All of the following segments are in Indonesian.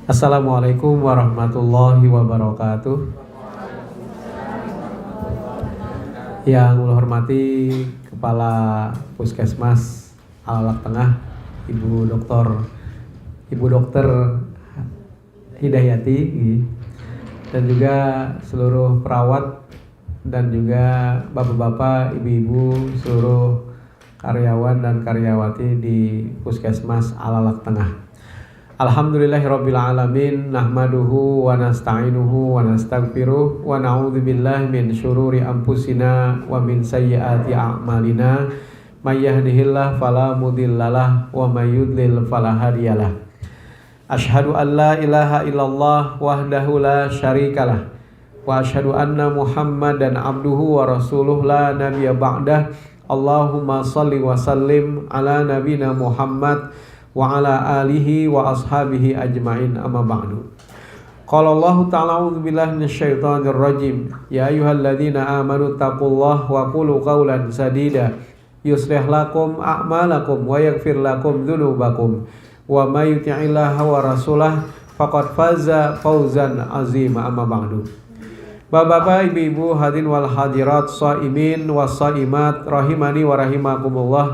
Assalamualaikum warahmatullahi wabarakatuh. Yang saya hormati Kepala Puskesmas Alalak Tengah, Ibu Dokter Hidayati, dan juga seluruh perawat dan juga bapak-bapak, ibu-ibu, seluruh karyawan dan karyawati di Puskesmas Alalak Tengah. Alhamdulillahirabbil alamin, nahmaduhu wa nasta'inuhu wa nastaghfiruh wa na'udzubillahi min syururi anfusina wa min sayyiati a'malina. May yahdihillahu fala mudhillalah wa may yudlil fala hadiyalah. Asyhadu an la ilaha illallah wahdahu la syarikalah wa asyhadu anna Muhammadan abduhu wa rasuluh la nabiyya ba'dah. Allahumma shalli wa sallim ala nabina Muhammad wa ala alihi wa ashabihi ajma'in, amma ba'du. Qala Allah ta'ala a'udzu billahi minasyaitonir rajim. Ya ayyuhalladzina amanu taqullaha wa qulu qawlan sadida yuslih lakum a'malakum wa yaghfir lakum dzunubakum wa may yuti'illaha wa rasulahu faqad faza fawzan 'azima, amma ba'du. Bapak-bapak, ibu-ibu, hadirin wal hadirat, shaimin was shaimat rahimani wa rahimakumullah.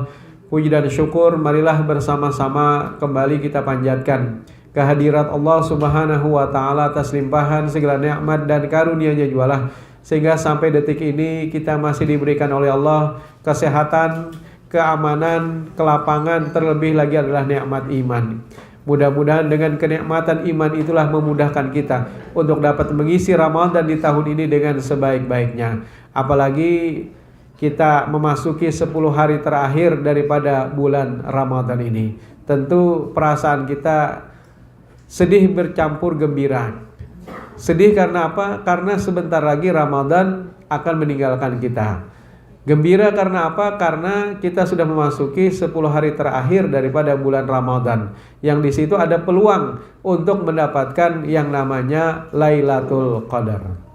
Puji dan syukur marilah bersama-sama kembali kita panjatkan kehadirat Allah Subhanahu wa taala atas limpahan segala nikmat dan karunia-Nya jualah, sehingga sampai detik ini kita masih diberikan oleh Allah kesehatan, keamanan, kelapangan, terlebih lagi adalah nikmat iman. Mudah-mudahan dengan kenikmatan iman itulah memudahkan kita untuk dapat mengisi Ramadan di tahun ini dengan sebaik-baiknya. Apalagi kita memasuki 10 hari terakhir daripada bulan Ramadan ini. Tentu perasaan kita sedih bercampur gembira. Sedih karena apa? Karena sebentar lagi Ramadan akan meninggalkan kita. Gembira karena apa? Karena kita sudah memasuki 10 hari terakhir daripada bulan Ramadan, yang di situ ada peluang untuk mendapatkan yang namanya Lailatul Qadar.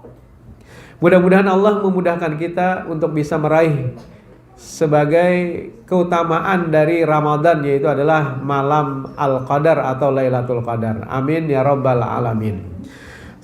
Mudah-mudahan Allah memudahkan kita untuk bisa meraih sebagai keutamaan dari Ramadan, yaitu adalah malam Al-Qadar atau Lailatul Qadar. Amin ya rabbal alamin.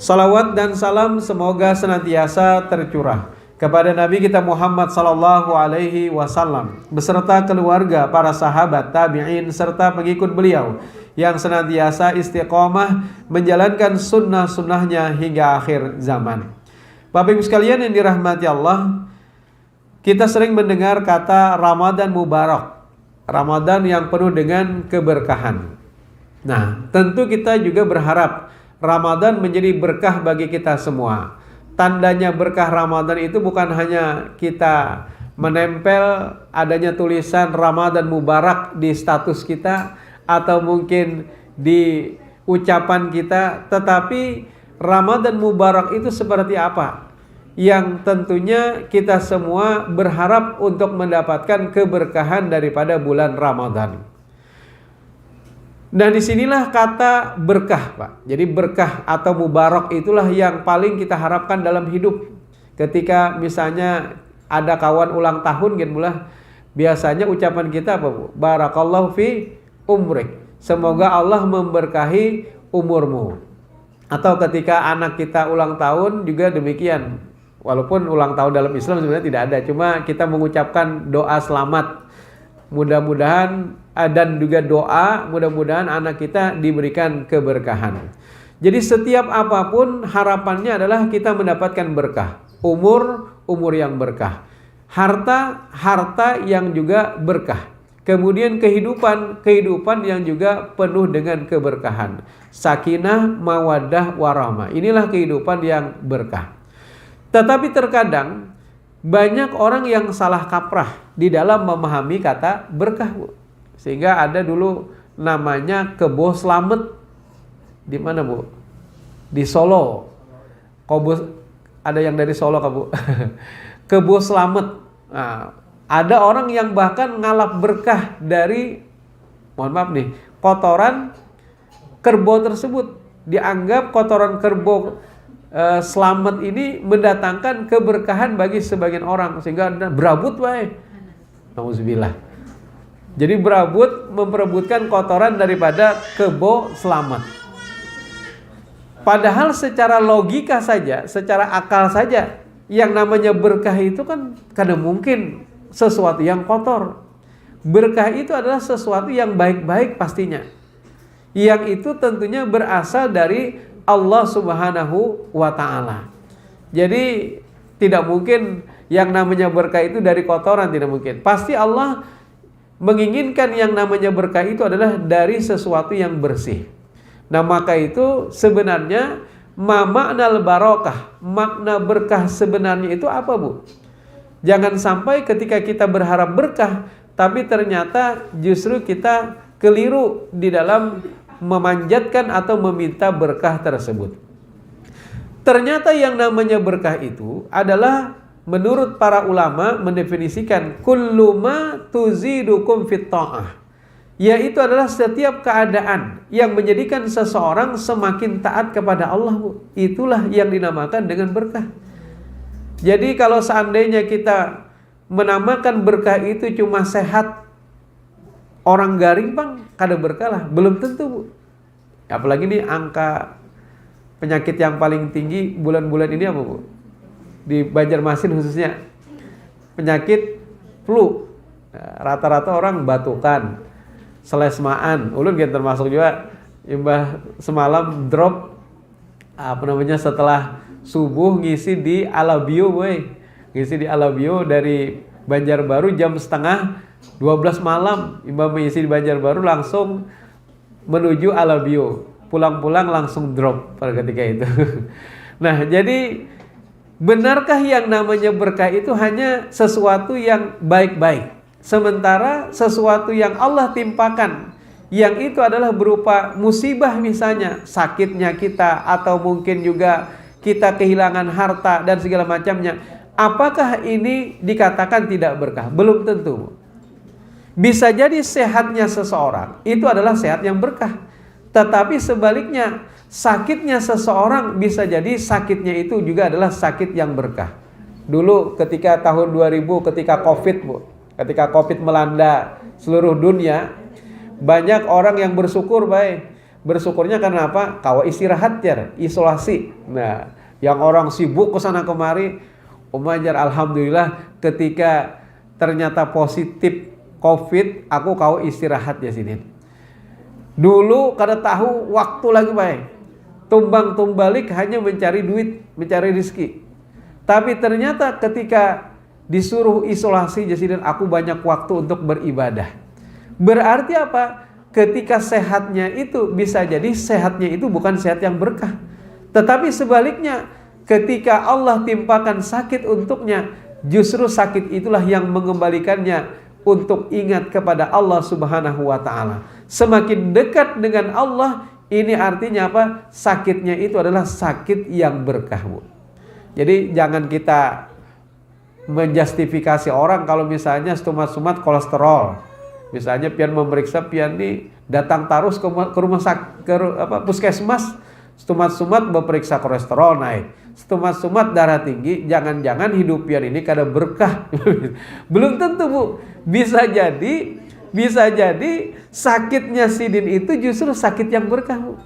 Salawat dan salam semoga senantiasa tercurah kepada Nabi kita Muhammad sallallahu alaihi wasallam beserta keluarga, para sahabat, tabi'in serta pengikut beliau yang senantiasa istiqomah menjalankan sunnah-sunnahnya hingga akhir zaman. Bapak Ibu sekalian yang dirahmati Allah, kita sering mendengar kata Ramadan Mubarak, Ramadan yang penuh dengan keberkahan. Nah, tentu kita juga berharap Ramadan menjadi berkah bagi kita semua. Tandanya berkah Ramadan itu bukan hanya kita menempel adanya tulisan Ramadan Mubarak di status kita atau mungkin di ucapan kita, tetapi Ramadan Mubarak itu seperti apa? Yang tentunya kita semua berharap untuk mendapatkan keberkahan daripada bulan Ramadan. Nah, disinilah kata berkah, Pak. Jadi berkah atau mubarak itulah yang paling kita harapkan dalam hidup. Ketika misalnya ada kawan ulang tahun gitu lah, biasanya ucapan kita apa, Bu? Barakallahu fi umrik. Semoga Allah memberkahi umurmu. Atau ketika anak kita ulang tahun juga demikian. Walaupun ulang tahun dalam Islam sebenarnya tidak ada, cuma kita mengucapkan doa selamat. Mudah-mudahan dan juga doa mudah-mudahan anak kita diberikan keberkahan. Jadi setiap apapun harapannya adalah kita mendapatkan berkah. Umur yang berkah. Harta yang juga berkah. Kemudian kehidupan yang juga penuh dengan keberkahan. Sakinah, mawaddah, warahmah. Inilah kehidupan yang berkah. Tetapi terkadang banyak orang yang salah kaprah di dalam memahami kata berkah, Bu. Sehingga ada dulu namanya Kebo Slamet. Di mana, Bu? Di Solo. Ada yang dari Solo, Bu? Kebo Slamet. Nah, ada orang yang bahkan ngalap berkah dari, mohon maaf nih, kotoran kerbau tersebut. Dianggap kotoran kerbau selamat ini mendatangkan keberkahan bagi sebagian orang, sehingga berabut wae. Nauzubillah. Jadi berabut memperebutkan kotoran daripada kebo selamat. Padahal secara logika saja, secara akal saja, yang namanya berkah itu kan kadang mungkin sesuatu yang kotor. Berkah itu adalah sesuatu yang baik-baik pastinya. Yang itu tentunya berasal dari Allah Subhanahu wa ta'ala. Jadi tidak mungkin yang namanya berkah itu dari kotoran, tidak mungkin. Pasti Allah menginginkan yang namanya berkah itu adalah dari sesuatu yang bersih. Nah maka itu sebenarnya makna barokah, makna berkah sebenarnya itu apa, Bu? Jangan sampai ketika kita berharap berkah, tapi ternyata justru kita keliru di dalam memanjatkan atau meminta berkah tersebut. Ternyata yang namanya berkah itu adalah menurut para ulama mendefinisikan kullu ma tuzidukum fit ta'ah, yaitu adalah setiap keadaan yang menjadikan seseorang semakin taat kepada Allah, Bu. Itulah yang dinamakan dengan berkah. Jadi kalau seandainya kita menamakan berkah itu cuma sehat, orang garing bang, kada berkah lah, belum tentu, Bu. Apalagi nih angka penyakit yang paling tinggi bulan-bulan ini apa, Bu? Di Banjarmasin khususnya penyakit flu. Rata-rata orang batukan, selesmaan. Ulun kan termasuk juga, imbah semalam drop setelah subuh ngisi di Alabio, boy. Ngisi di Alabio dari Banjarbaru jam setengah 12 malam. Imbah mengisi di Banjarbaru langsung menuju Alabio. Pulang-pulang langsung drop pada ketika itu. Nah, jadi benarkah yang namanya berkah itu hanya sesuatu yang baik-baik? Sementara sesuatu yang Allah timpakan, yang itu adalah berupa musibah misalnya, sakitnya kita, atau mungkin juga kita kehilangan harta dan segala macamnya. Apakah ini dikatakan tidak berkah? Belum tentu. Bisa jadi sehatnya seseorang itu adalah sehat yang berkah. Tetapi sebaliknya, sakitnya seseorang bisa jadi sakitnya itu juga adalah sakit yang berkah. Dulu ketika tahun 2000 ketika Covid, Bu. Ketika Covid melanda seluruh dunia, banyak orang yang bersyukur, baik. Bersyukurnya karena apa? Kawa istirahat ya, isolasi. Nah, yang orang sibuk ke sana kemari, umajar alhamdulillah ketika ternyata positif Covid, aku kawa istirahat ya sini. Dulu kada tahu waktu lagi, baik. Tumbang tumbalik hanya mencari duit, mencari rezeki. Tapi ternyata ketika disuruh isolasi jadi aku banyak waktu untuk beribadah. Berarti apa? Ketika sehatnya itu bisa jadi sehatnya itu bukan sehat yang berkah. Tetapi sebaliknya, ketika Allah timpakan sakit untuknya, justru sakit itulah yang mengembalikannya untuk ingat kepada Allah Subhanahu wa ta'ala. Semakin dekat dengan Allah, ini artinya apa? Sakitnya itu adalah sakit yang berkah, Bu. Jadi jangan kita menjustifikasi orang kalau misalnya sumat-sumat kolesterol. Misalnya pian memeriksa, pian nih datang terus ke rumah sakit, puskesmas, sumat-sumat memeriksa kolesterol naik, sumat-sumat darah tinggi, jangan-jangan hidup pian ini kada berkah. Belum tentu, Bu. Bisa jadi sakitnya sidin itu justru sakit yang berkah, Bu.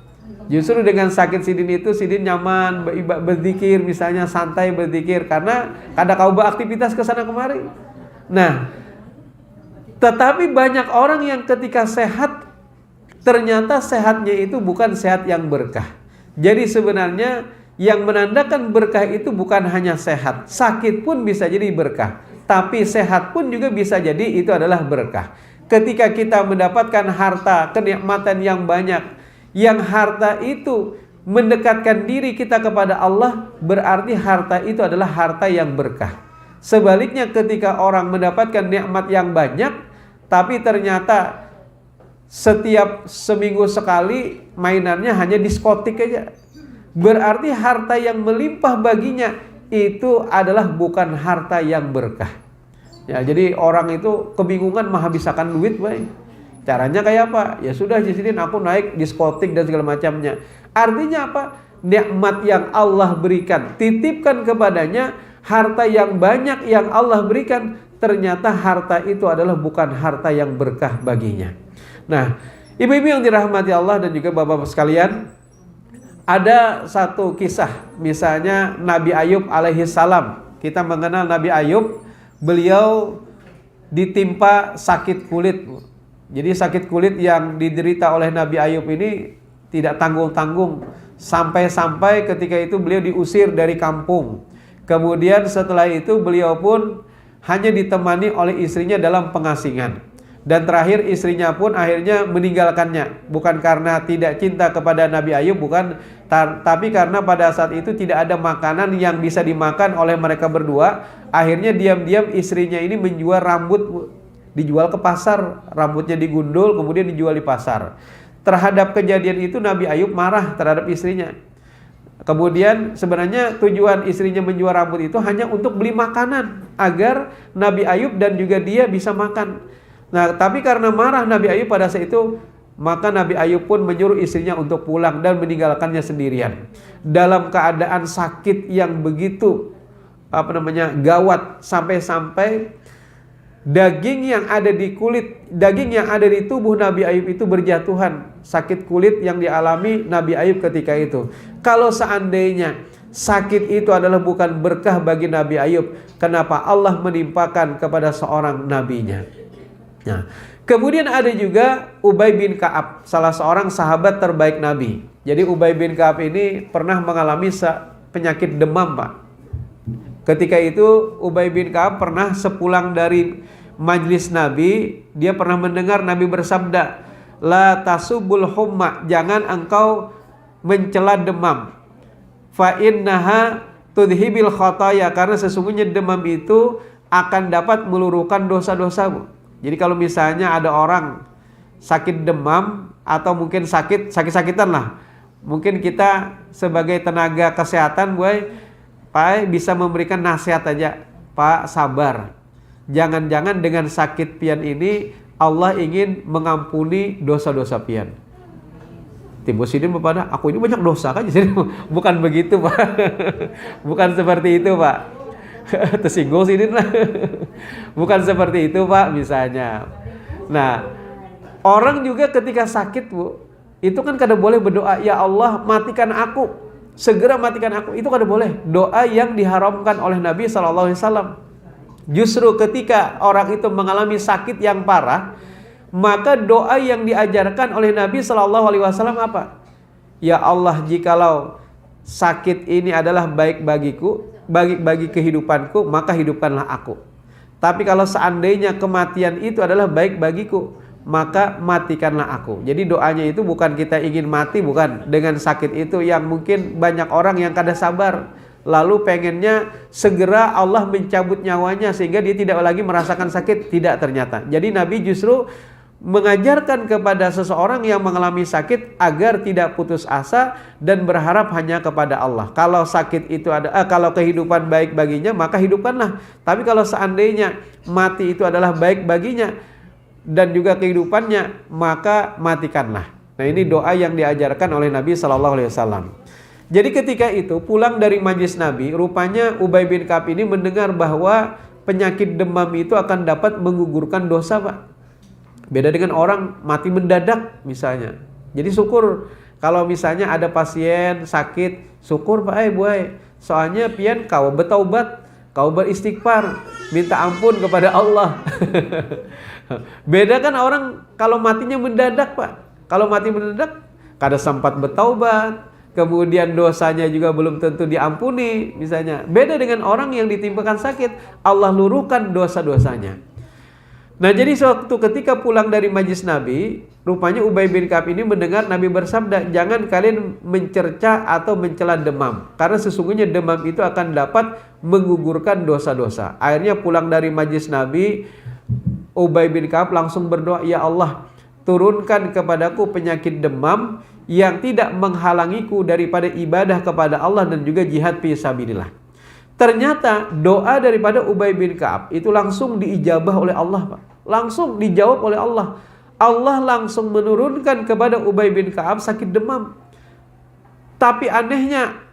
Justru dengan sakit sidin itu, sidin nyaman berzikir, misalnya santai berzikir karena kada kau beraktivitas ke sana kemari. Nah, tetapi banyak orang yang ketika sehat, ternyata sehatnya itu bukan sehat yang berkah. Jadi sebenarnya yang menandakan berkah itu bukan hanya sehat, sakit pun bisa jadi berkah. Tapi sehat pun juga bisa jadi itu adalah berkah. Ketika kita mendapatkan harta, kenikmatan yang banyak, yang harta itu mendekatkan diri kita kepada Allah, berarti harta itu adalah harta yang berkah. Sebaliknya ketika orang mendapatkan nikmat yang banyak, tapi ternyata setiap seminggu sekali mainannya hanya diskotik aja, berarti harta yang melimpah baginya itu adalah bukan harta yang berkah. Ya, jadi orang itu kebingungan menghabiskan duit, baik. Caranya kayak apa? Ya sudah, di sini aku naik diskotik dan segala macamnya. Artinya apa? Nikmat yang Allah berikan, titipkan kepadanya, harta yang banyak yang Allah berikan, ternyata harta itu adalah bukan harta yang berkah baginya. Nah, ibu-ibu yang dirahmati Allah dan juga bapak-bapak sekalian, Ada satu kisah, misalnya Nabi Ayub alaihi salam. Kita mengenal Nabi Ayub, beliau ditimpa sakit kulit. Jadi sakit kulit yang diderita oleh Nabi Ayub ini tidak tanggung-tanggung. Sampai-sampai ketika itu beliau diusir dari kampung. Kemudian setelah itu beliau pun hanya ditemani oleh istrinya dalam pengasingan. Dan terakhir istrinya pun akhirnya meninggalkannya. Bukan karena tidak cinta kepada Nabi Ayub, bukan, tapi karena pada saat itu tidak ada makanan yang bisa dimakan oleh mereka berdua. Akhirnya diam-diam istrinya ini menjual rambut, dijual ke pasar. Rambutnya digundul kemudian dijual di pasar. Terhadap kejadian itu Nabi Ayub marah terhadap istrinya. Kemudian sebenarnya tujuan istrinya menjual rambut itu hanya untuk beli makanan, agar Nabi Ayub dan juga dia bisa makan. Nah, tapi karena marah Nabi Ayub pada saat itu, maka Nabi Ayub pun menyuruh istrinya untuk pulang dan meninggalkannya sendirian. Dalam keadaan sakit yang begitu gawat, sampai-sampai daging yang ada di kulit, daging yang ada di tubuh Nabi Ayub itu berjatuhan. Sakit kulit yang dialami Nabi Ayub ketika itu. Kalau seandainya sakit itu adalah bukan berkah bagi Nabi Ayub, kenapa Allah menimpakan kepada seorang nabinya? Nah, kemudian ada juga Ubay bin Ka'ab, salah seorang sahabat terbaik Nabi. Jadi Ubay bin Ka'ab ini pernah mengalami penyakit demam, Pak. Ketika itu Ubay bin Ka'ab pernah sepulang dari majlis Nabi, dia pernah mendengar Nabi bersabda, "La tasubul humma, jangan engkau mencela demam. Fa innaha tudhibil khataya, karena sesungguhnya demam itu akan dapat meluruhkan dosa-dosamu." Jadi kalau misalnya ada orang sakit demam atau mungkin sakit-sakitan lah, mungkin kita sebagai tenaga kesehatan, Pak, bisa memberikan nasihat aja, Pak, sabar. Jangan-jangan dengan sakit pian ini Allah ingin mengampuni dosa-dosa pian. Timbul sidin kepada aku ini banyak dosa kan? Jadi bukan begitu, Pak. Bukan seperti itu, Pak. Tersinggung sidin lah. Bukan seperti itu, Pak, misalnya. Nah, orang juga ketika sakit, Bu, itu kan kada boleh berdoa, ya Allah matikan aku, segera matikan aku. Itu kada boleh. Doa yang diharamkan oleh Nabi SAW. Justru ketika orang itu mengalami sakit yang parah, maka doa yang diajarkan oleh Nabi SAW apa? Ya Allah, jikalau sakit ini adalah baik bagiku, bagi kehidupanku, maka hidupkanlah aku. Tapi kalau seandainya kematian itu adalah baik bagiku, maka matikanlah aku. Jadi doanya itu bukan kita ingin mati, bukan. Dengan sakit itu yang mungkin banyak orang yang kada sabar, lalu pengennya segera Allah mencabut nyawanya sehingga dia tidak lagi merasakan sakit. Tidak, ternyata. Jadi Nabi justru mengajarkan kepada seseorang yang mengalami sakit agar tidak putus asa dan berharap hanya kepada Allah. Kalau sakit itu kalau kehidupan baik baginya, maka hidupkanlah. Tapi kalau seandainya mati itu adalah baik baginya dan juga kehidupannya, maka matikanlah. Nah, ini doa yang diajarkan oleh Nabi SAW. Jadi ketika itu pulang dari majlis Nabi, rupanya Ubay bin Ka'ab ini mendengar bahwa penyakit demam itu akan dapat menggugurkan dosa, Pak. Beda dengan orang mati mendadak misalnya. Jadi syukur kalau misalnya ada pasien sakit, syukur Pak, soalnya pian kau bertaubat, kau beristighfar, minta ampun kepada Allah. Beda kan orang kalau matinya mendadak, Pak. Kalau mati mendadak kada sempat bertaubat, kemudian dosanya juga belum tentu diampuni misalnya. Beda dengan orang yang ditimpakan sakit, Allah luruhkan dosa-dosanya. Nah, jadi suatu ketika pulang dari majlis Nabi, rupanya Ubay bin Ka'ab ini mendengar Nabi bersabda, jangan kalian mencerca atau mencela demam, karena sesungguhnya demam itu akan dapat menggugurkan dosa-dosa. Akhirnya pulang dari majlis Nabi, Ubay bin Ka'ab langsung berdoa, ya Allah, turunkan kepadaku penyakit demam yang tidak menghalangiku daripada ibadah kepada Allah dan juga jihad fi sabilillah. Ternyata doa daripada Ubay bin Ka'ab itu langsung diijabah oleh Allah, Pak. Langsung dijawab oleh Allah. Allah langsung menurunkan kepada Ubay bin Ka'ab sakit demam. Tapi anehnya,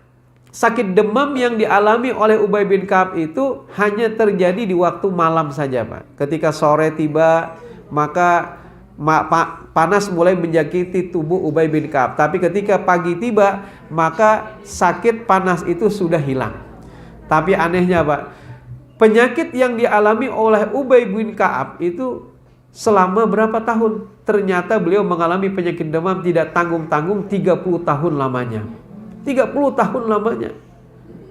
sakit demam yang dialami oleh Ubay bin Ka'ab itu hanya terjadi di waktu malam saja, Pak. Ketika sore tiba, maka panas mulai menjangkiti tubuh Ubay bin Ka'ab. Tapi ketika pagi tiba, maka sakit panas itu sudah hilang. Tapi anehnya Pak, penyakit yang dialami oleh Ubay bin Ka'ab itu selama berapa tahun? Ternyata beliau mengalami penyakit demam tidak tanggung-tanggung 30 tahun lamanya. 30 tahun lamanya.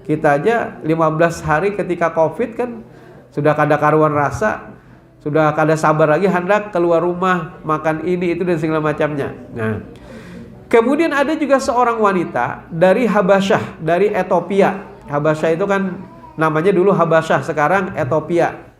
Kita aja 15 hari ketika Covid kan sudah kada karuan rasa, sudah kada sabar lagi hendak keluar rumah, makan ini itu dan segala macamnya. Nah, kemudian ada juga seorang wanita dari Habasyah, dari Ethiopia. Habasyah itu kan namanya dulu Habasyah, sekarang Ethiopia.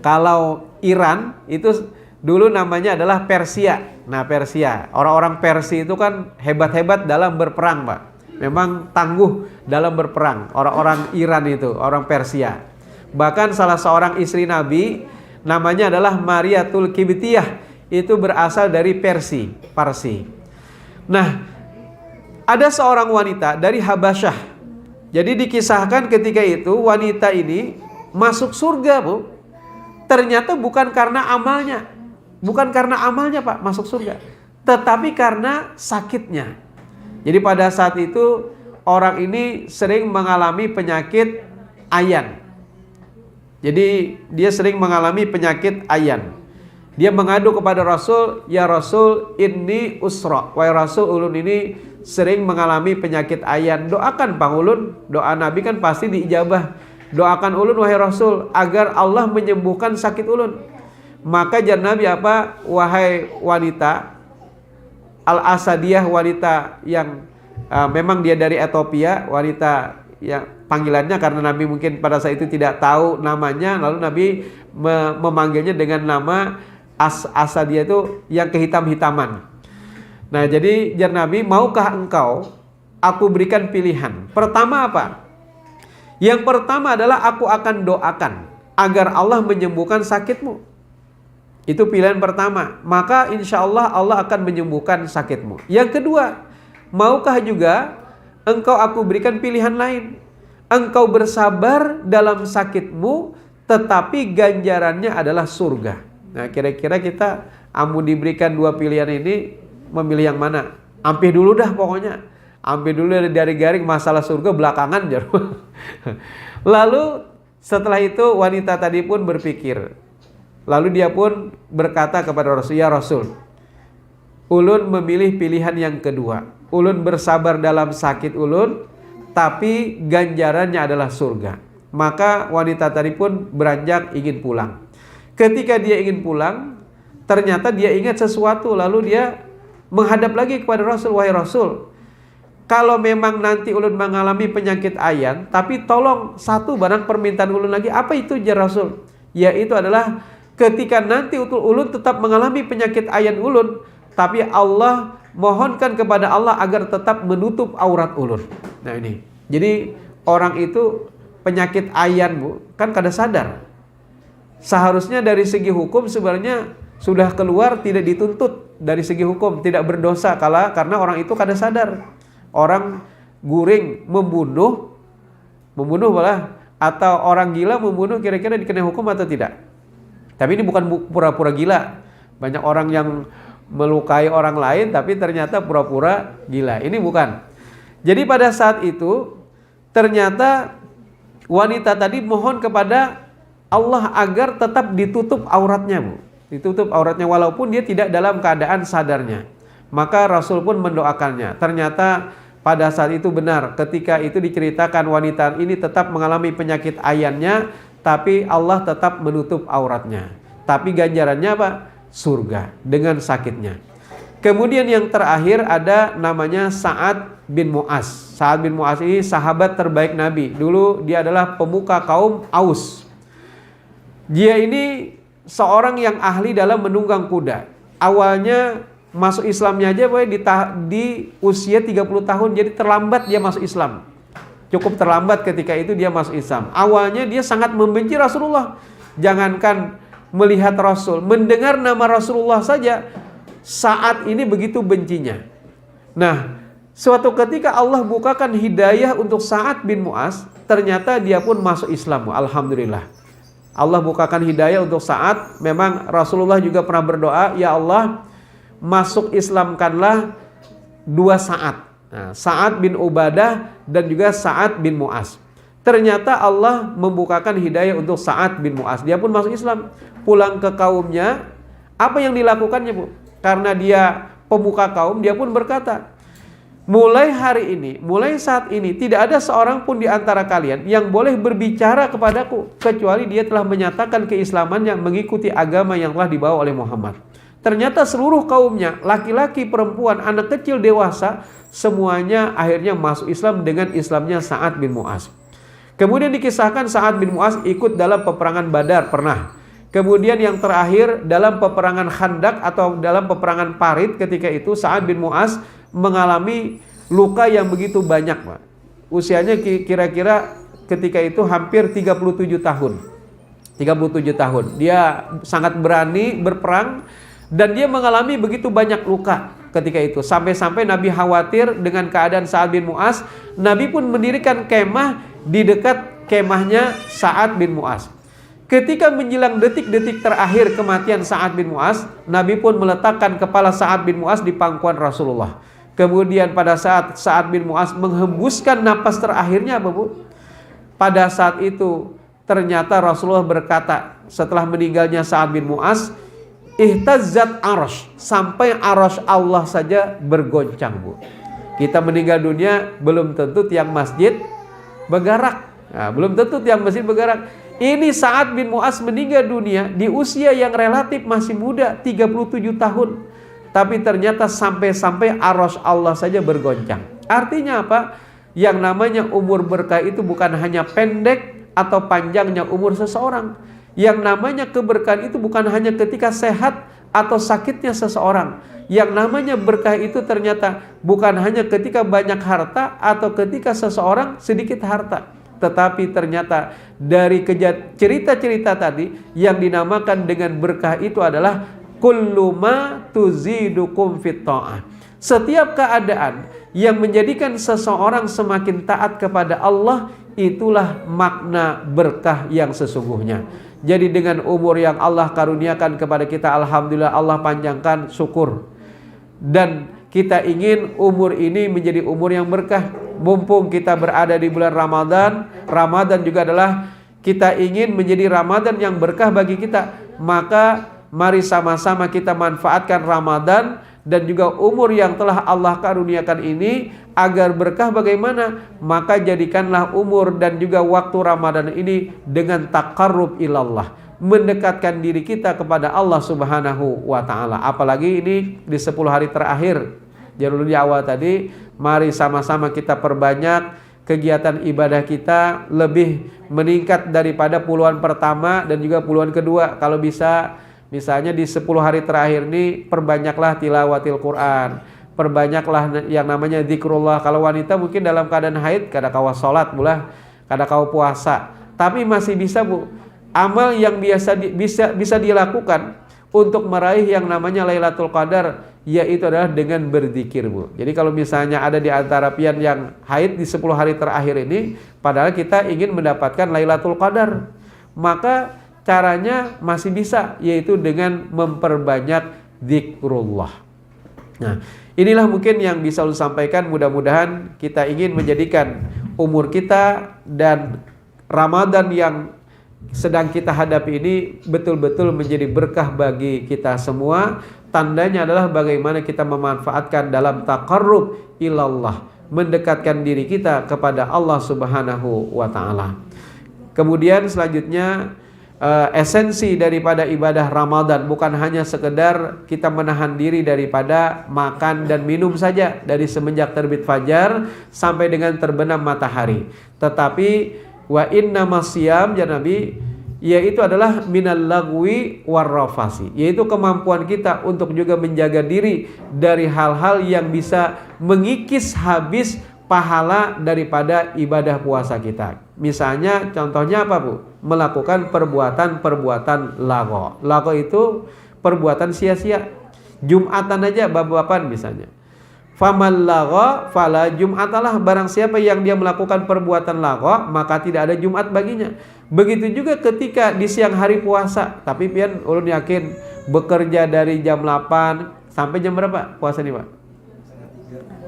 Kalau Iran itu dulu namanya adalah Persia. Nah, Persia, orang-orang Persia itu kan hebat-hebat dalam berperang, Pak. Memang tangguh dalam berperang. Orang-orang Iran itu, orang Persia. Bahkan salah seorang istri Nabi namanya adalah Mariatul Kibtiyah, itu berasal dari Parsi. Nah, ada seorang wanita dari Habasyah. Jadi dikisahkan ketika itu wanita ini masuk surga, Bu. Ternyata bukan karena amalnya. Bukan karena amalnya, Pak, masuk surga. Tetapi karena sakitnya. Jadi pada saat itu orang ini sering mengalami penyakit ayan. Jadi dia sering mengalami penyakit ayan. Dia mengadu kepada Rasul, "Ya Rasul, inni usra." Wahai Rasul, ulun ini sering mengalami penyakit ayan. Doakan Bang ulun. Doa Nabi kan pasti diijabah. Doakan ulun wahai Rasul agar Allah menyembuhkan sakit ulun. Maka jar Nabi apa? Wahai wanita Al-Asadiyah, wanita yang memang dia dari Ethiopia, wanita yang panggilannya karena Nabi mungkin pada saat itu tidak tahu namanya, lalu Nabi memanggilnya dengan nama Asadiyah itu yang kehitam-hitaman. Nah, jadi jar Nabi, maukah engkau aku berikan pilihan? Pertama apa? Yang pertama adalah aku akan doakan agar Allah menyembuhkan sakitmu. Itu pilihan pertama. Maka insya Allah Allah akan menyembuhkan sakitmu. Yang kedua, maukah juga engkau aku berikan pilihan lain? Engkau bersabar dalam sakitmu, tetapi ganjarannya adalah surga. Nah, kira-kira kita amun diberikan dua pilihan ini, memilih yang mana? Ambil dulu dah pokoknya. Ambil dulu dari garing masalah surga belakangan. Lalu setelah itu wanita tadi pun berpikir. Lalu dia pun berkata kepada Rasul, "Ya Rasul, ulun memilih pilihan yang kedua. Ulun bersabar dalam sakit ulun, tapi ganjarannya adalah surga." Maka wanita tadi pun beranjak ingin pulang. Ketika dia ingin pulang, ternyata dia ingat sesuatu. Lalu dia menghadap lagi kepada Rasul, "Wahai Rasul, kalau memang nanti ulun mengalami penyakit ayan, tapi tolong satu barang permintaan ulun lagi." "Apa itu jar Rasul?" "Yaitu adalah ketika nanti ulun tetap mengalami penyakit ayan ulun, tapi Allah mohonkan kepada Allah agar tetap menutup aurat ulun." Nah ini, jadi orang itu penyakit ayan, Bu, kan kada sadar. Seharusnya dari segi hukum sebenarnya sudah keluar, tidak dituntut dari segi hukum, tidak berdosa karena orang itu kada sadar. Orang guring membunuh malah, atau orang gila membunuh, kira-kira dikenai hukum atau tidak? Tapi ini bukan pura-pura gila. Banyak orang yang melukai orang lain tapi ternyata pura-pura gila. Ini bukan. Jadi pada saat itu ternyata wanita tadi mohon kepada Allah agar tetap ditutup auratnya, Bu. Ditutup auratnya walaupun dia tidak dalam keadaan sadarnya. Maka Rasul pun mendoakannya. Ternyata pada saat itu benar, ketika itu diceritakan wanita ini tetap mengalami penyakit ayannya, tapi Allah tetap menutup auratnya. Tapi ganjarannya apa? Surga dengan sakitnya. Kemudian yang terakhir ada namanya Sa'ad bin Mu'az. Sa'ad bin Mu'az ini sahabat terbaik Nabi. Dulu dia adalah pemuka kaum Aus. Dia ini seorang yang ahli dalam menunggang kuda. Awalnya masuk Islamnya aja di usia 30 tahun, jadi terlambat dia masuk Islam. Cukup terlambat ketika itu dia masuk Islam. Awalnya dia sangat membenci Rasulullah. Jangankan melihat Rasul, mendengar nama Rasulullah saja saat ini begitu bencinya. Nah, suatu ketika Allah bukakan hidayah untuk Sa'ad bin Mu'az, ternyata dia pun masuk Islam. Alhamdulillah. Allah bukakan hidayah untuk Sa'ad. Memang Rasulullah juga pernah berdoa, "Ya Allah, masuk Islamkanlah dua Sa'ad. Nah, Sa'ad bin Ubadah dan juga Sa'ad bin Mu'az. Ternyata Allah membukakan hidayah untuk Sa'ad bin Mu'az. Dia pun masuk Islam. Pulang ke kaumnya, apa yang dilakukannya, Bu? Karena dia pemuka kaum, dia pun berkata, mulai hari ini, mulai saat ini, tidak ada seorang pun di antara kalian yang boleh berbicara kepadaku, kecuali dia telah menyatakan keislamannya mengikuti agama yang telah dibawa oleh Muhammad. Ternyata seluruh kaumnya, laki-laki, perempuan, anak kecil, dewasa, semuanya akhirnya masuk Islam dengan Islamnya Sa'ad bin Mu'az. Kemudian dikisahkan Sa'ad bin Mu'az ikut dalam peperangan Badar, pernah. Kemudian yang terakhir dalam peperangan Khandak atau dalam peperangan Parit, ketika itu Sa'ad bin Mu'az mengalami luka yang begitu banyak, Pak. Usianya kira-kira ketika itu hampir 37 tahun. 37 tahun. Dia sangat berani berperang dan dia mengalami begitu banyak luka ketika itu. Sampai-sampai Nabi khawatir dengan keadaan Sa'ad bin Mu'az. Nabi pun mendirikan kemah di dekat kemahnya Sa'ad bin Mu'az. Ketika menjelang detik-detik terakhir kematian Sa'ad bin Mu'az, Nabi pun meletakkan kepala Sa'ad bin Mu'az di pangkuan Rasulullah. Kemudian pada saat Sa'ad bin Mu'az menghembuskan napas terakhirnya, Bu, pada saat itu ternyata Rasulullah berkata setelah meninggalnya Sa'ad bin Mu'az, ihtazzat arasy, sampai arasy Allah saja bergoncang, Bu. Kita meninggal dunia belum tentu tiang masjid bergerak. Nah, belum tentu tiang masjid bergerak. Ini Sa'ad bin Mu'az meninggal dunia di usia yang relatif masih muda, 37 tahun. Tapi ternyata sampai-sampai arasy Allah saja bergoncang. Artinya apa? Yang namanya umur berkah itu bukan hanya pendek atau panjangnya umur seseorang. Yang namanya keberkahan itu bukan hanya ketika sehat atau sakitnya seseorang. Yang namanya berkah itu ternyata bukan hanya ketika banyak harta atau ketika seseorang sedikit harta. Tetapi ternyata dari cerita-cerita tadi yang dinamakan dengan berkah itu adalah kullu ma tuzidukum fit ta'ah. Setiap keadaan yang menjadikan seseorang semakin taat kepada Allah, itulah makna berkah yang sesungguhnya. Jadi dengan umur yang Allah karuniakan kepada kita, alhamdulillah Allah panjangkan, syukur. Dan kita ingin umur ini menjadi umur yang berkah. Mumpung kita berada di bulan Ramadan, Ramadan juga adalah kita ingin menjadi Ramadan yang berkah bagi kita. Maka mari sama-sama kita manfaatkan Ramadan dan juga umur yang telah Allah karuniakan ini agar berkah bagaimana? Maka jadikanlah umur dan juga waktu Ramadan ini dengan taqarrub ilallah, mendekatkan diri kita kepada Allah Subhanahu wa ta'ala. Apalagi ini di 10 hari terakhir. Jadi di awal tadi, mari sama-sama kita perbanyak kegiatan ibadah kita, lebih meningkat daripada puluhan pertama dan juga puluhan kedua. Kalau bisa, misalnya di 10 hari terakhir ini perbanyaklah tilawatil Quran, perbanyaklah yang namanya zikrullah. Kalau wanita mungkin dalam keadaan haid, kada kawa sholat bulah, kada kawa puasa, tapi masih bisa, Bu, amal yang bisa dilakukan untuk meraih yang namanya Lailatul Qadar, yaitu adalah dengan berzikir, Bu. Jadi kalau misalnya ada di antara pian yang haid di 10 hari terakhir ini, padahal kita ingin mendapatkan Lailatul Qadar, maka caranya masih bisa, yaitu dengan memperbanyak zikrullah. Nah, inilah mungkin yang bisa saya sampaikan. Mudah-mudahan kita ingin menjadikan umur kita dan Ramadan yang sedang kita hadapi ini betul-betul menjadi berkah bagi kita semua. Tandanya adalah bagaimana kita memanfaatkan dalam taqarrub ilallah, mendekatkan diri kita kepada Allah Subhanahu wa ta'ala. Kemudian selanjutnya, esensi daripada ibadah Ramadan bukan hanya sekedar kita menahan diri daripada makan dan minum saja dari semenjak terbit fajar sampai dengan terbenam matahari, tetapi wa inna masyam, ya Nabi, yaitu adalah minal lagwi warrafasi, yaitu kemampuan kita untuk juga menjaga diri dari hal-hal yang bisa mengikis habis pahala daripada ibadah puasa kita. Misalnya contohnya apa, Bu? Melakukan perbuatan-perbuatan lago. Lago itu perbuatan sia-sia. Jumatan aja bab-baban misalnya. Faman lago fala jum'atalah, barang siapa yang dia melakukan perbuatan lago, maka tidak ada Jumat baginya. Begitu juga ketika di siang hari puasa, tapi pian ulun yakin bekerja dari jam 8 Sampai jam berapa puasa nih Pak?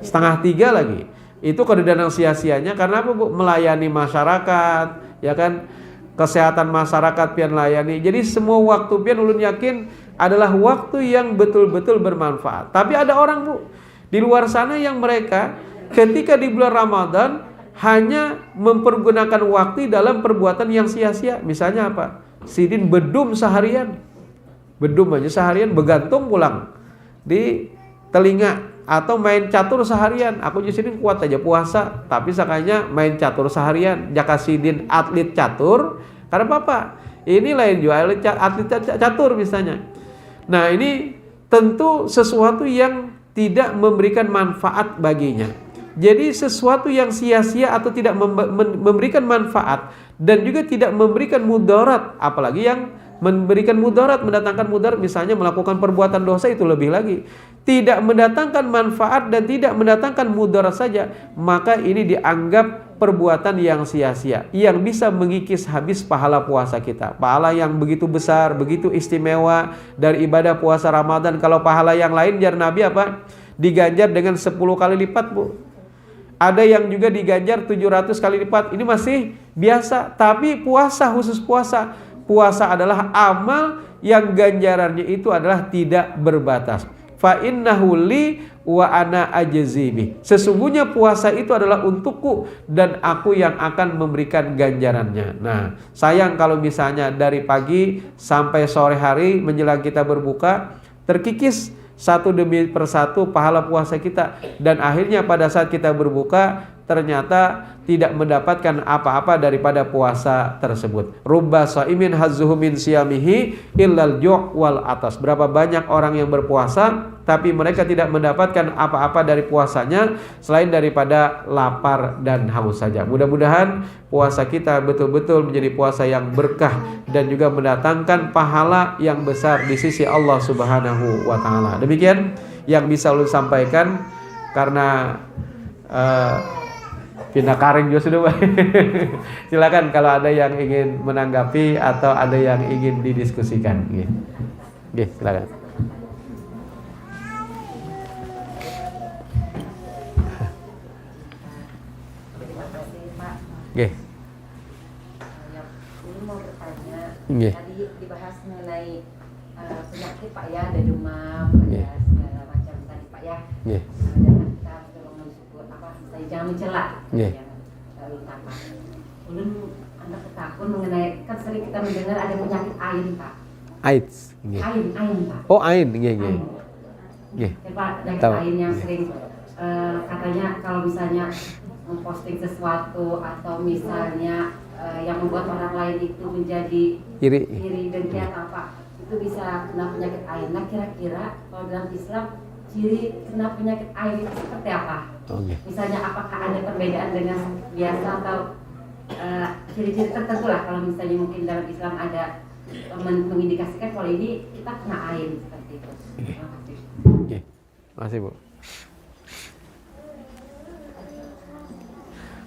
Setengah 3 lagi. Itu kadang-kadang sia-sianya karena apa Bu? Melayani masyarakat, ya kan? Kesehatan masyarakat pian layani. Jadi semua waktu pian ulun yakin adalah waktu yang betul-betul bermanfaat. Tapi ada orang Bu di luar sana yang mereka ketika di bulan Ramadan hanya mempergunakan waktu dalam perbuatan yang sia-sia. Misalnya apa? Sidin bedum seharian. Bedum aja seharian, begantung pulang di telinga, atau main catur seharian. Aku di sini kuat aja puasa, tapi sakanya main catur seharian. Jaka sidin atlet catur, karena apa? Ini lain juga atlet catur misalnya. Nah, ini tentu sesuatu yang tidak memberikan manfaat baginya. Jadi sesuatu yang sia-sia atau tidak memberikan manfaat dan juga tidak memberikan mudarat, apalagi yang memberikan mudarat, mendatangkan mudarat, misalnya melakukan perbuatan dosa, itu lebih lagi. Tidak mendatangkan manfaat dan tidak mendatangkan mudarat saja, maka ini dianggap perbuatan yang sia-sia, yang bisa mengikis habis pahala puasa kita. Pahala yang begitu besar, begitu istimewa dari ibadah puasa Ramadan. Kalau pahala yang lain, jar Nabi apa? Diganjar dengan 10 kali lipat Bu. Ada yang juga diganjar 700 kali lipat. Ini masih biasa. Tapi puasa, khusus puasa, puasa adalah amal yang ganjarannya itu adalah tidak berbatas. Fa innahu li wa ana ajzibi. Sesungguhnya puasa itu adalah untukku dan aku yang akan memberikan ganjarannya. Nah, sayang kalau misalnya dari pagi sampai sore hari menjelang kita berbuka terkikis satu demi persatu pahala puasa kita, dan akhirnya pada saat kita berbuka ternyata tidak mendapatkan apa-apa daripada puasa tersebut. Rubba shaimin hazzuhu min siyamihi illal ju' wal atas. Berapa banyak orang yang berpuasa tapi mereka tidak mendapatkan apa-apa dari puasanya selain daripada lapar dan haus saja. Mudah-mudahan puasa kita betul-betul menjadi puasa yang berkah dan juga mendatangkan pahala yang besar di sisi Allah Subhanahu wa taala. Demikian yang bisa ulun sampaikan, karena pindah karing juga sudah. Silakan kalau ada yang ingin menanggapi atau ada yang ingin didiskusikan. Oke, silakan. Oke. Ini mau bertanya. Nggih. Tadi dibahas mengenai penyakit Pak ya, ada demam, Nggih. ada segala macam tadi Pak ya. Nggih. Dan kita tolong mensyukur apa? Saya jangan mencela. Nggih. Yang utama. Ulun anak ketakun mengenai, kan sering kita mendengar ada penyakit ain Pak. AIDS. Nggih. Ain Pak. Oh, ain. Nggih, nggih. Ain. Nggih. Ya, Pak, penyakit Tahu. ain yang Nggih. sering katanya kalau misalnya memposting sesuatu atau misalnya yang membuat orang lain itu menjadi iri dengki atau apa, itu bisa kena penyakit ain. Nah, kira-kira kalau dalam Islam ciri kena penyakit ain itu seperti apa? Oke. Misalnya apakah ada perbedaan dengan biasa atau ciri-ciri tertentu lah, kalau misalnya mungkin dalam Islam ada mengindikasikan kalau ini kita kena ain seperti itu. Terima kasih. Oke. Makasih, Bu.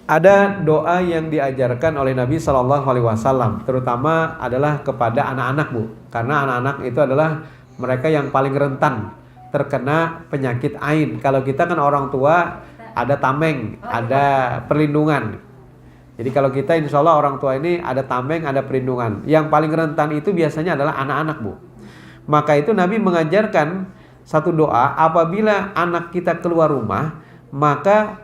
Ada doa yang diajarkan oleh Nabi Shallallahu Alaihi Wasallam, terutama adalah kepada anak-anak Bu, karena anak-anak itu adalah mereka yang paling rentan terkena penyakit ain. Kalau kita kan orang tua ada tameng, ada perlindungan. Jadi kalau kita insya Allah orang tua ini ada tameng, ada perlindungan. Yang paling rentan itu biasanya adalah anak-anak Bu. Maka itu Nabi mengajarkan satu doa, apabila anak kita keluar rumah, maka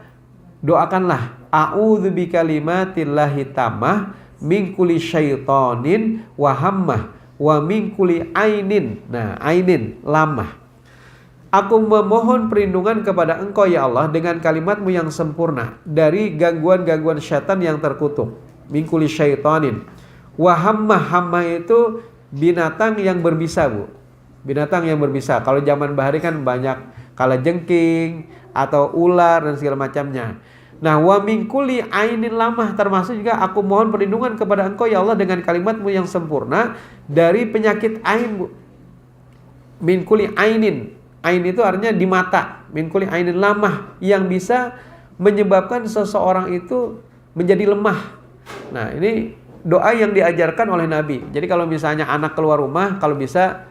doakanlah a'udzu bikalimatillahi tammah min kulli syaitonin wa hammah wa min kulli ainin. Nah, ainin lamah. Aku memohon perlindungan kepada Engkau ya Allah dengan kalimat-Mu yang sempurna dari gangguan-gangguan syaitan yang terkutuk. Min kulli syaitonin. Wa hammah, hammah itu binatang yang berbisa Bu. Binatang yang berbisa. Kalau zaman bahari kan banyak kalajengking atau ular dan segala macamnya. Nah, wa min kulli ainin lamah, termasuk juga aku mohon perlindungan kepada Engkau ya Allah dengan kalimat-Mu yang sempurna dari penyakit ain Bu. Min kulli ainin. Ain itu artinya di mata. Min kulli ainin lamah, yang bisa menyebabkan seseorang itu menjadi lemah. Nah, ini doa yang diajarkan oleh Nabi. Jadi kalau misalnya anak keluar rumah, kalau bisa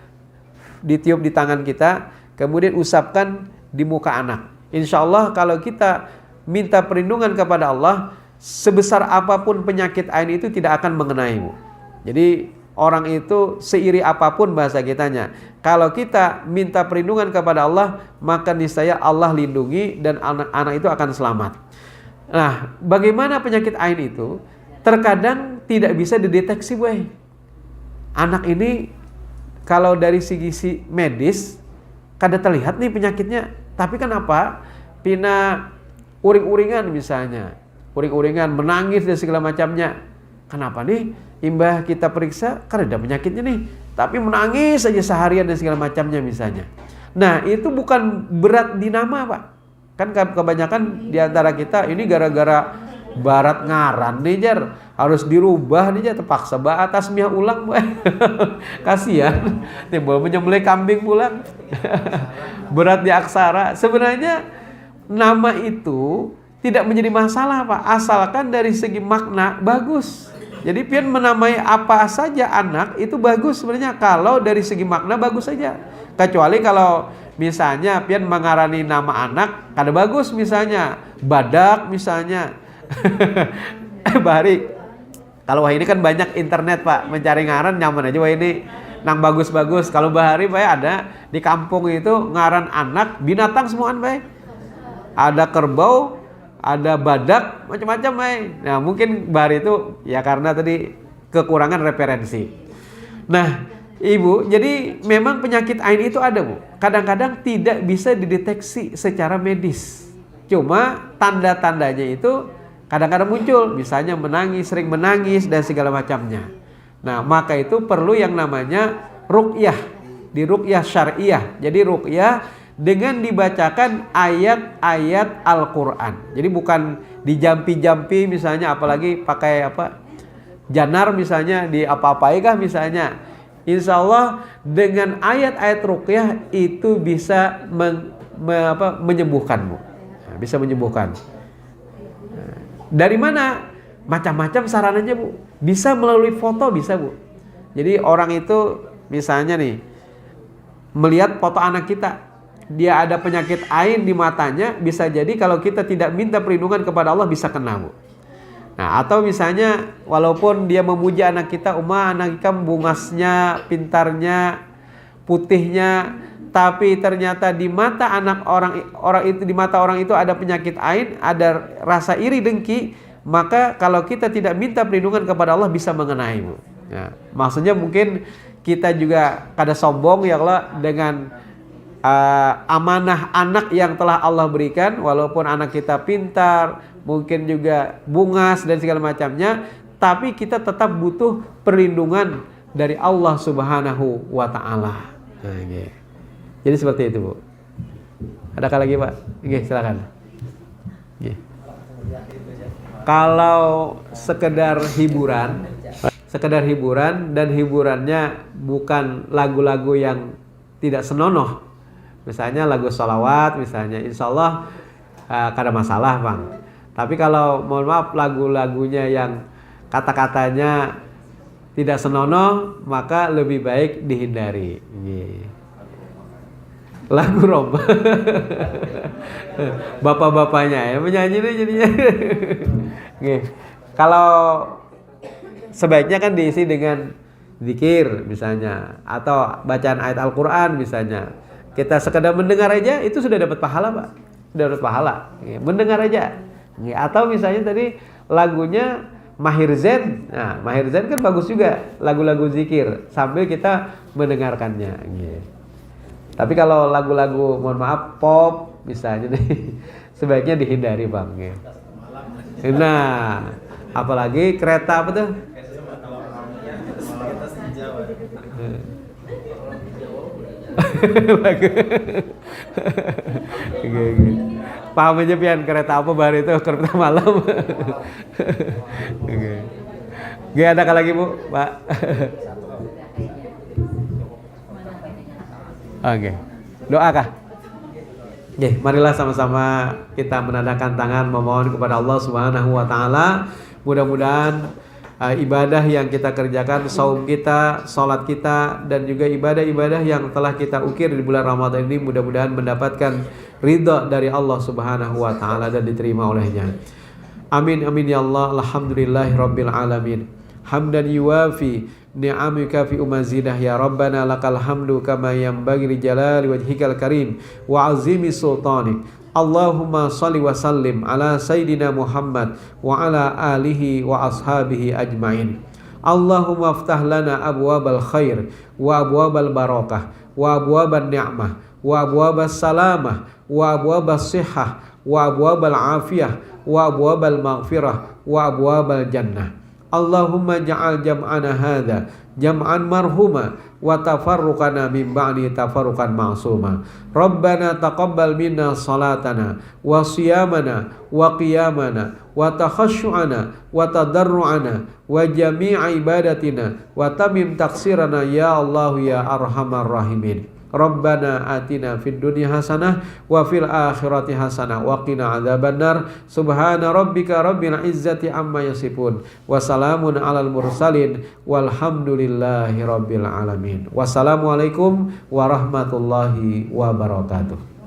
ditiup di tangan kita, kemudian usapkan di muka anak. Insya Allah kalau kita minta perlindungan kepada Allah, sebesar apapun penyakit ain itu tidak akan mengenaimu. Jadi orang itu seiri apapun bahasa kitanya, kalau kita minta perlindungan kepada Allah, maka niscaya Allah lindungi dan anak-anak itu akan selamat. Nah, bagaimana penyakit ain itu? Terkadang tidak bisa dideteksi, boy. Anak ini kalau dari segi medis kada terlihat nih penyakitnya, tapi kenapa? Pina uring-uringan misalnya, uring-uringan, menangis dan segala macamnya. Kenapa nih? Imbah kita periksa, kan ada penyakitnya nih, tapi menangis saja seharian dan segala macamnya misalnya. Nah, itu bukan berat di nama, Pak. Kan kebanyakan di antara kita ini gara-gara barat ngaran nih jar, harus dirubah nih jar, terpaksa atas mia ulang, kasihan timbul menyembelih kambing pulang. Berat di aksara. Sebenarnya nama itu tidak menjadi masalah, Pak, asalkan dari segi makna bagus. Jadi pian menamai apa saja anak itu bagus sebenarnya, kalau dari segi makna bagus saja. Kecuali kalau misalnya pian mengarani nama anak kada bagus, misalnya badak misalnya. Bahari, kalau wah ini kan banyak internet, Pak, mencari ngaran nyaman aja, wah ini nang bagus-bagus. Kalau Bahari, Pak, ada di kampung itu ngaran anak binatang semuaan, Pak. Ada kerbau, ada badak, macam-macam, Pak. Nah, mungkin Bahari itu ya karena tadi kekurangan referensi. Nah, Ibu, jadi memang penyakit ain itu ada, Bu. Kadang-kadang tidak bisa dideteksi secara medis. Cuma tanda-tandanya itu kadang-kadang muncul, misalnya menangis, sering menangis dan segala macamnya. Nah, maka itu perlu yang namanya ruqyah, di ruqyah syariah. Jadi ruqyah dengan dibacakan ayat-ayat Al-Quran. Jadi bukan dijampi-jampi misalnya, apalagi pakai janar misalnya, di apa-apai kah misalnya. Insya Allah dengan ayat-ayat ruqyah itu bisa menyembuhkanmu. Nah, bisa menyembuhkan. Dari mana? Macam-macam sarananya, Bu. Bisa melalui foto, bisa, Bu. Jadi orang itu misalnya nih melihat foto anak kita, dia ada penyakit ain di matanya, bisa jadi kalau kita tidak minta perlindungan kepada Allah bisa kena, Bu. Nah, atau misalnya walaupun dia memuji anak kita, anak kita bungasnya, pintarnya, putihnya, tapi ternyata di mata orang itu, di mata orang itu ada penyakit ain, ada rasa iri dengki, maka kalau kita tidak minta perlindungan kepada Allah bisa mengenaimu. Ya, maksudnya mungkin kita juga kada sombong ya Allah dengan amanah anak yang telah Allah berikan, walaupun anak kita pintar, mungkin juga bungas dan segala macamnya, tapi kita tetap butuh perlindungan dari Allah Subhanahu wa Ta'ala. Nah, gitu. Jadi seperti itu, Bu. Adakah lagi, Pak? Oke, silakan. Oke. Kalau sekedar hiburan dan hiburannya bukan lagu-lagu yang tidak senonoh, misalnya lagu sholawat misalnya, insya Allah kada masalah, Bang. Tapi kalau mohon maaf lagu-lagunya yang kata-katanya tidak senonoh, maka lebih baik dihindari. Lagu Roma. Bapak-bapaknya ya menyanyi nih jadinya. Kalau sebaiknya kan diisi dengan zikir misalnya, atau bacaan ayat Al-Quran misalnya. Kita sekedar mendengar aja itu sudah dapat pahala, Pak. Sudah dapat pahala. Mendengar aja. Atau misalnya tadi lagunya Mahir Zain. Nah, Mahir Zain kan bagus juga, lagu-lagu zikir sambil kita mendengarkannya. Tapi kalau lagu-lagu mohon maaf pop misalnya nih, sebaiknya dihindari, Bang. Nah, apalagi kereta apa tuh? Paham aja pian kereta apa baru itu kereta malam. Gak ada lagi, Bu, Pak. Oke. Doa kah? Oke, marilah sama-sama kita menadahkan tangan memohon kepada Allah Subhanahu wa Ta'ala. Mudah-mudahan ibadah yang kita kerjakan, saum kita, sholat kita, dan juga ibadah-ibadah yang telah kita ukir di bulan Ramadan ini mudah-mudahan mendapatkan ridha dari Allah Subhanahu wa taala dan diterima olehnya. Amin amin ya Allah. Alhamdulillahi rabbil alamin. Hamdan yuwafi ni'amika fi umazidah ya Rabbana lakal hamdu kama yanbaghi li jalali wajhikal karim wa azimi sultanik. Allahumma salli wa sallim ala Sayyidina Muhammad wa ala alihi wa ashabihi ajmain. Allahumma aftah lana abwabal khair wa abwabal barakah wa abwabal ni'mah wa abwabal salamah wa abwabal sihah wa abwabal afiyah wa abwabal maghfirah wa abwabal jannah. Allahumma ja'al jam'ana hadha jam'an marhuma wa tafarruqana min ba'di tafarruqan ma'suma. Rabbana taqabbal minna salatana wa siyamana wa qiyamana wa takhasyu'ana wa tadarru'ana wa jami'a ibadatina wa tamim taksirana ya Allah ya arhamar rahimin. Rabbana atina fid dunya hasanah wa fil akhirati hasanah wa qina adzabannar. Subhana rabbika rabbil izzati amma yasifun wa salamun alal mursalin walhamdulillahi rabbil alamin. Wassalamualaikum warahmatullahi wabarakatuh.